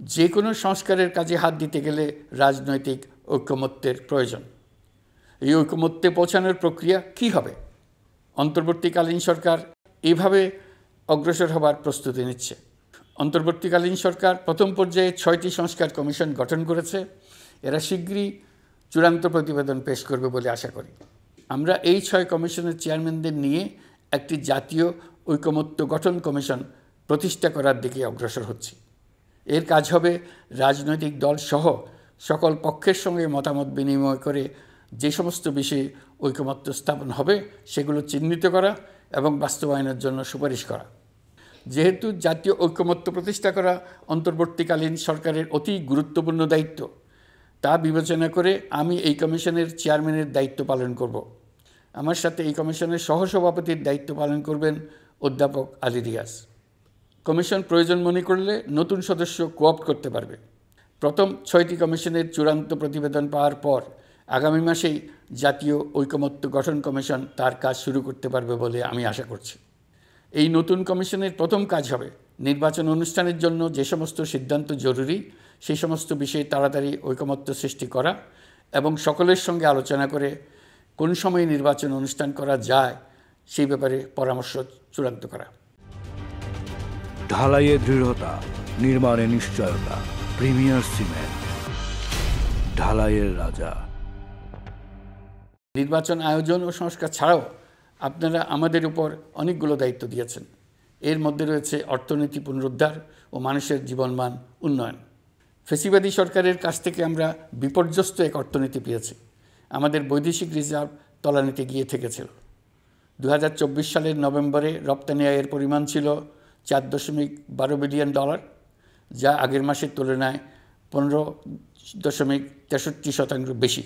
যে কোনো সংস্কারের কাজে হাত দিতে গেলে রাজনৈতিক ঐকমত্যের প্রয়োজন। এই ঐকমত্যে পৌঁছানোর প্রক্রিয়া কি হবে? অন্তর্বর্তীকালীন সরকার এভাবে অগ্রসর হবার প্রস্তুতি নিচ্ছে। অন্তর্বর্তীকালীন সরকার প্রথম পর্যায়ে 6টি সংস্কার কমিশন গঠন করেছে। এরা শীঘ্রই চূড়ান্ত প্রতিবেদন পেশ করবে বলে আশা করি। আমরা এই 6 কমিশনের চেয়ারম্যানদের নিয়ে একটি জাতীয় ঐকমত্য গঠন কমিশন প্রতিষ্ঠা করার দিকে অগ্রসর হচ্ছি। এর কাজ হবে রাজনৈতিক দল সহ সকল পক্ষের সঙ্গে মতামত বিনিময় করে যে সমস্ত বিষয়ে ঐকমত্য স্থাপন হবে সেগুলো চিহ্নিত করা এবং বাস্তবায়নের জন্য সুপারিশ করা। যেহেতু জাতীয় ঐকমত্য প্রতিষ্ঠা করা অন্তর্বর্তীকালীন সরকারের অতি গুরুত্বপূর্ণ দায়িত্ব, তা বিবেচনা করে আমি এই কমিশনের চেয়ারম্যানের দায়িত্ব পালন করব। আমার সাথে এই কমিশনের সহসভাপতির দায়িত্ব পালন করবেন অধ্যাপক আলী রিয়াজ। কমিশন প্রয়োজন মনে করলে নতুন সদস্য কোঅপ্ট করতে পারবে। প্রথম 6টি কমিশনের চূড়ান্ত প্রতিবেদন পাওয়ার পর আগামী মাসেই জাতীয় ঐকমত্য গঠন কমিশন তার কাজ শুরু করতে পারবে বলে আমি আশা করছি। এই নতুন কমিশনের প্রথম কাজ হবে নির্বাচন অনুষ্ঠানের জন্য যে সমস্ত সিদ্ধান্ত জরুরি সেই সমস্ত বিষয়ে তাড়াতাড়ি ঐকমত্য সৃষ্টি করা এবং সকলের সঙ্গে আলোচনা করে কোন সময়ে নির্বাচন অনুষ্ঠান করা যায় সেই ব্যাপারে পরামর্শ চূড়ান্ত করা। ঢালাইয়ে দৃঢ়তা, নির্মাণে নিশ্চয়তা, প্রিমিয়ার সিমেন্ট, ঢালাইয়ের রাজা। নির্বাচন আয়োজন ও সংস্কার ছাড়াও আপনারা আমাদের উপর অনেকগুলো দায়িত্ব দিয়েছেন। এর মধ্যে রয়েছে অর্থনীতি পুনরুদ্ধার ও মানুষের জীবনমান উন্নয়ন। ফ্যাসিবাদী সরকারের কাছ থেকে আমরা বিপর্যস্ত এক অর্থনীতি পেয়েছি। আমাদের বৈদেশিক রিজার্ভ তলানিতে গিয়ে ঠেকেছিল। 2024 সালের নভেম্বরে রপ্তানি আয়ের পরিমাণ ছিল $4.12 বিলিয়ন, যা আগের মাসের তুলনায় 15.63% বেশি।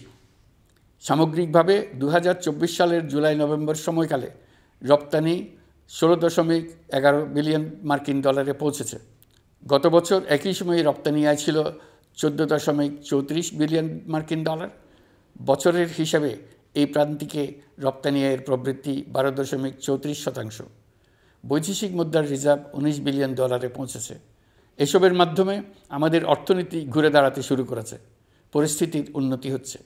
সামগ্রিকভাবে 2024 সালের জুলাই নভেম্বর সময়কালে রপ্তানি $16.11 বিলিয়ন মার্কিন ডলারে পৌঁছেছে। গত বছর একই সময়ে রপ্তানি আয় ছিল $14.34 বিলিয়ন মার্কিন ডলার। বছরের হিসাবে এই প্রান্তিকে রপ্তানি আয়ের প্রবৃদ্ধি 12.34%। বৈদেশিক মুদ্রার রিজার্ভ $19 বিলিয়ন পৌঁছেছে। এসবের মাধ্যমে আমাদের অর্থনীতি ঘুরে দাঁড়াতে শুরু করেছে, পরিস্থিতির উন্নতি হচ্ছে।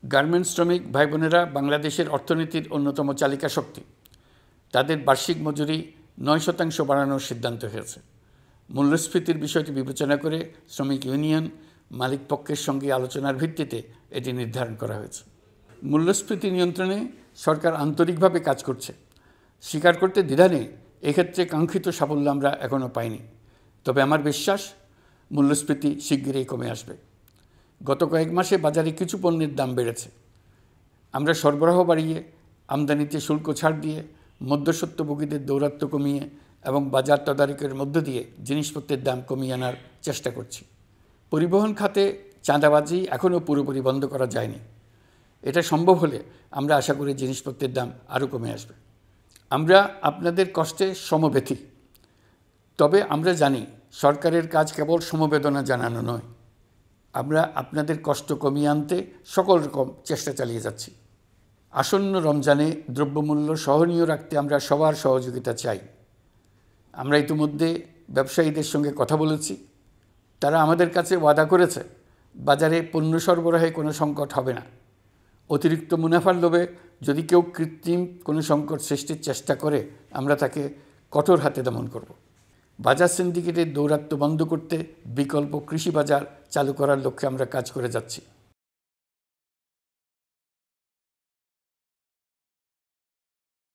গার্মেন্টস শ্রমিক ভাই বোনেরা বাংলাদেশের অর্থনীতির অন্যতম চালিকা শক্তি। তাদের বার্ষিক মজুরি 9% বাড়ানোর সিদ্ধান্ত হয়েছে। মূল্যস্ফীতির বিষয়টি বিবেচনা করে শ্রমিক ইউনিয়ন মালিক পক্ষের সঙ্গে আলোচনার ভিত্তিতে এটি নির্ধারণ করা হয়েছে। মূল্যস্ফীতি নিয়ন্ত্রণে সরকার আন্তরিকভাবে কাজ করছে, স্বীকার করতে দ্বিধা নেই। এক্ষেত্রে কাঙ্ক্ষিত সাফল্য আমরা এখনও পাইনি, তবে আমার বিশ্বাস মূল্যস্ফীতি শিগগিরই কমে আসবে। গত কয়েক মাসে বাজারে কিছু পণ্যের দাম বেড়েছে। আমরা সরবরাহ বাড়িয়ে, আমদানিতে শুল্ক ছাড় দিয়ে, মধ্যস্বত্বভোগীদের দৌরাত্ম্য কমিয়ে এবং বাজার তদারকির মধ্য দিয়ে জিনিসপত্রের দাম কমিয়ে আনার চেষ্টা করছি। পরিবহন খাতে চাঁদাবাজি এখনও পুরোপুরি বন্ধ করা যায়নি। এটা সম্ভব হলে আমরা আশা করি জিনিসপত্রের দাম আরও কমে আসবে। আমরা আপনাদের কষ্টে সমব্যথী, তবে আমরা জানি সরকারের কাজ কেবল সমবেদনা জানানো নয়। আমরা আপনাদের কষ্ট কমিয়ে আনতে সকল রকম চেষ্টা চালিয়ে যাচ্ছি। আসন্ন রমজানে দ্রব্যমূল্য সহনীয় রাখতে আমরা সবার সহযোগিতা চাই। আমরা ইতিমধ্যে ব্যবসায়ীদের সঙ্গে কথা বলেছি। তারা আমাদের কাছে ওয়াদা করেছে বাজারে পণ্য সরবরাহে কোনো সংকট হবে না। অতিরিক্ত মুনাফার লোভে যদি কেউ কৃত্রিম কোনো সংকট সৃষ্টির চেষ্টা করে আমরা তাকে কঠোর হাতে দমন করব। বাজার সিন্ডিকেটের দৌরাত্ম্য বন্ধ করতে বিকল্প কৃষি বাজার চালু করার লক্ষ্যে আমরা কাজ করে যাচ্ছি।